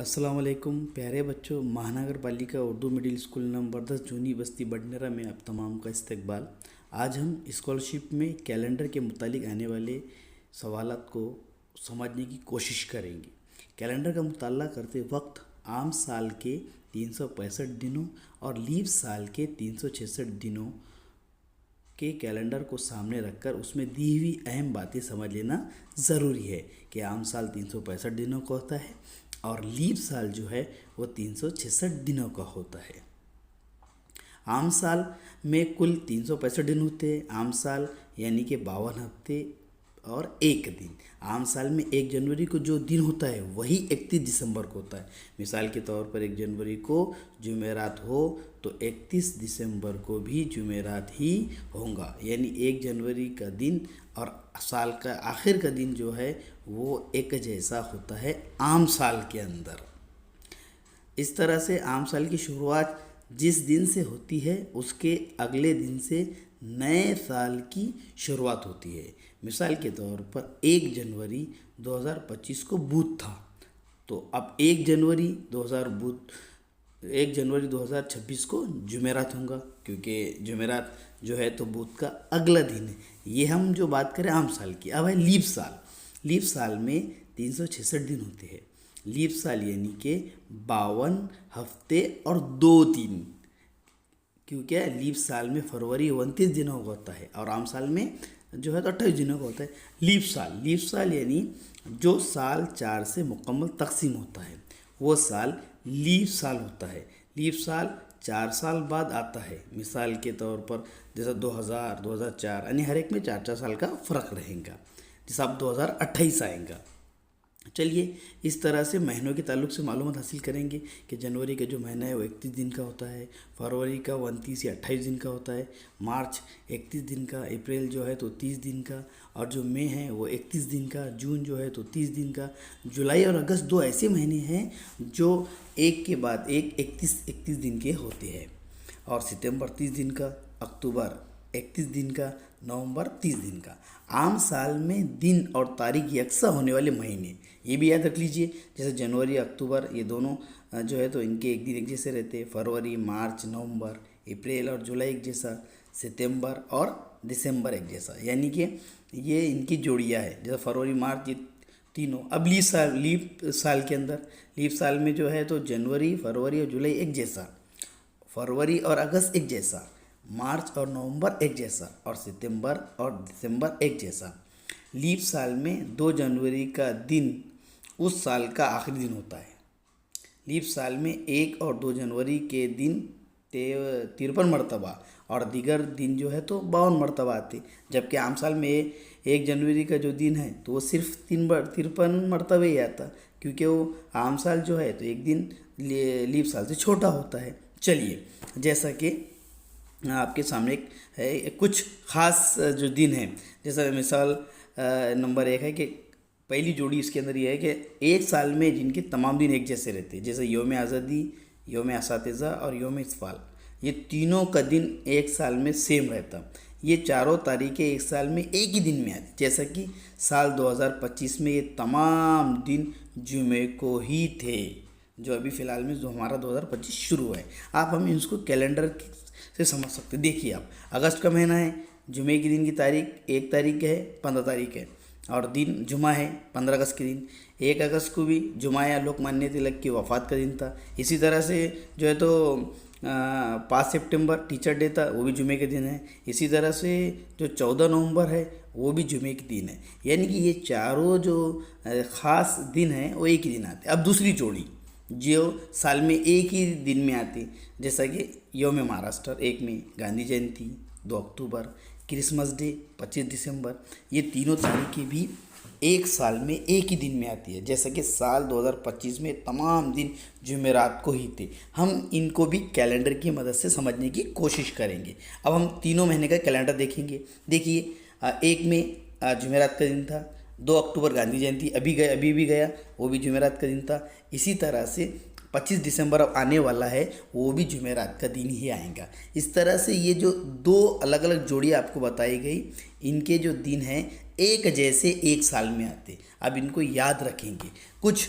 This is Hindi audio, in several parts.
अस्सलाम वालेकुम प्यारे बच्चों। महानगर पालिका उर्दू मिडिल स्कूल नंबर 10 जूनी बस्ती बडनेरा में आप तमाम का इस्तकबाल। आज हम स्कॉलरशिप में कैलेंडर के मुतालिक आने वाले सवालात को समझने की कोशिश करेंगे। कैलेंडर का मुताला करते वक्त आम साल के 365 दिनों और लीप साल के 366 दिनों के कैलेंडर को सामने रखकर उसमें दी हुई अहम बातें समझ लेना ज़रूरी है कि आम साल 365 दिनों का होता है और लीप साल जो है वो 366 दिनों का होता है। आम साल में कुल 365 दिन होते हैं। आम साल यानी कि 52 हफ्ते और एक दिन। आम साल में 1 जनवरी को जो दिन होता है वही 31 दिसंबर को होता है। मिसाल के तौर पर 1 जनवरी को जुमेरात हो तो 31 दिसंबर को भी जुमेरात ही होगा। यानी 1 जनवरी का दिन और साल का आखिर का दिन जो है वो एक जैसा होता है आम साल के अंदर। इस तरह से आम साल की शुरुआत जिस दिन से होती है उसके अगले दिन से नए साल की शुरुआत होती है। मिसाल के तौर पर 1 जनवरी 2025 को बुध था, तो अब 1 जनवरी 2026 को जुमेरात होगा, क्योंकि जुमेरात जो है तो बुध का अगला दिन है। ये हम जो बात करें आम साल की। अब है लीप साल। लीप साल में 366 दिन होते हैं। लीप साल यानी कि 52 हफ्ते और 2 दिन। क्योंकि लीप साल में फरवरी 29 दिनों का होता है और आम साल में जो है तो 28 दिनों का होता है। लीप साल यानी जो साल 4 से मुकम्मल तकसीम होता है वो साल लीप साल होता है। लीप साल 4 साल बाद आता है। मिसाल के तौर पर जैसा 2000, 2004 यानी हर एक में 4-4 साल का फ़र्क रहेगा। जैसा अब 2028 आएगा। चलिए इस तरह से महीनों के ताल्लुक से मालूमात हासिल करेंगे कि जनवरी का जो महीना है वो 31 दिन का होता है, फरवरी का 29 या 28 दिन का होता है, मार्च 31 दिन का, अप्रैल जो है तो 30 दिन का, और जो मई है वो 31 दिन का, जून जो है तो 30 दिन का, जुलाई और अगस्त 2 ऐसे महीने हैं जो एक के बाद एक 31 दिन के होते हैं, और सितंबर 30 दिन का, अक्टूबर 31 दिन का, नवंबर 30 दिन का। आम साल में दिन और तारीख यकसा होने वाले महीने ये भी याद रख लीजिए। जैसे जनवरी, अक्टूबर ये दोनों जो है तो इनके एक दिन एक जैसे रहते हैं। फरवरी, मार्च, नवंबर, अप्रैल और जुलाई एक जैसा, सितंबर और दिसंबर एक जैसा, यानी कि ये इनकी जोड़ियाँ है। जैसे फरवरी, मार्च ये तीनों। अब लीप साल के अंदर लीप साल में जो है तो जनवरी, फरवरी और जुलाई एक जैसा, फरवरी और अगस्त एक जैसा, मार्च और नवंबर एक जैसा, और सितंबर और दिसंबर एक जैसा। लीप साल में 2 जनवरी का दिन उस साल का आखिरी दिन होता है। लीप साल में 1 और 2 जनवरी के दिन 53 मरतबा और दीगर दिन जो है तो 52 मरतबा आते, जबकि आम साल में 1 जनवरी का जो दिन है तो वो सिर्फ 53 मरतबे ही आता, क्योंकि वो आम साल जो है तो एक दिन लीप साल से छोटा होता है। चलिए जैसा कि आपके सामने कुछ ख़ास जो दिन हैं, जैसा मिसाल नंबर 1 है कि पहली जोड़ी इसके अंदर ये है कि एक साल में जिनके तमाम दिन एक जैसे रहते हैं, जैसे यौम आज़ादी, यौम असातिज़ा और यौम इस्फ़ाल, ये तीनों का दिन एक साल में सेम रहता। ये चारों तारीखें एक साल में एक ही दिन में आती, जैसा कि साल 2025 में ये तमाम दिन जुमे को ही थे, जो अभी फ़िलहाल में जो हमारा 2025 शुरू हुआ है। आप हम इसको कैलेंडर से समझ सकते। देखिए आप, अगस्त का महीना है, जुमे के दिन की तारीख 1 तारीख है, 15 तारीख है, और दिन जुमा है 15 अगस्त के दिन। 1 अगस्त को भी जुमा या लोकमान्य तिलक की वफ़ात का दिन था। इसी तरह से जो है तो 5 सितंबर टीचर डे था, वो भी जुमे के दिन है। इसी तरह से जो 14 नवंबर है वो भी जुमे के दिन है। यानी कि ये चारों जो ख़ास दिन हैं वो एक ही दिन आते हैं। अब दूसरी जोड़ी जो साल में एक ही दिन में आती, जैसा कि यौम महाराष्ट्र 1 में, गांधी जयंती 2 अक्टूबर, क्रिसमस डे 25 दिसंबर, ये तीनों तारीखें भी एक साल में एक ही दिन में आती है। जैसा कि साल 2025 में तमाम दिन जुमेरात को ही थे। हम इनको भी कैलेंडर की मदद से समझने की कोशिश करेंगे। अब हम तीनों महीने का कैलेंडर देखेंगे। देखिए 1 में जुमेरात का दिन था, 2 अक्टूबर गांधी जयंती अभी भी गया, वो भी जुमेरात का दिन था। इसी तरह से 25 दिसंबर अब आने वाला है, वो भी जुमेरात का दिन ही आएगा। इस तरह से ये जो 2 अलग अलग जोड़ियाँ आपको बताई गई, इनके जो दिन हैं एक जैसे एक साल में आते। अब इनको याद रखेंगे। कुछ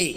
1.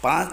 5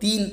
3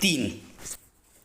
3،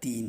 3،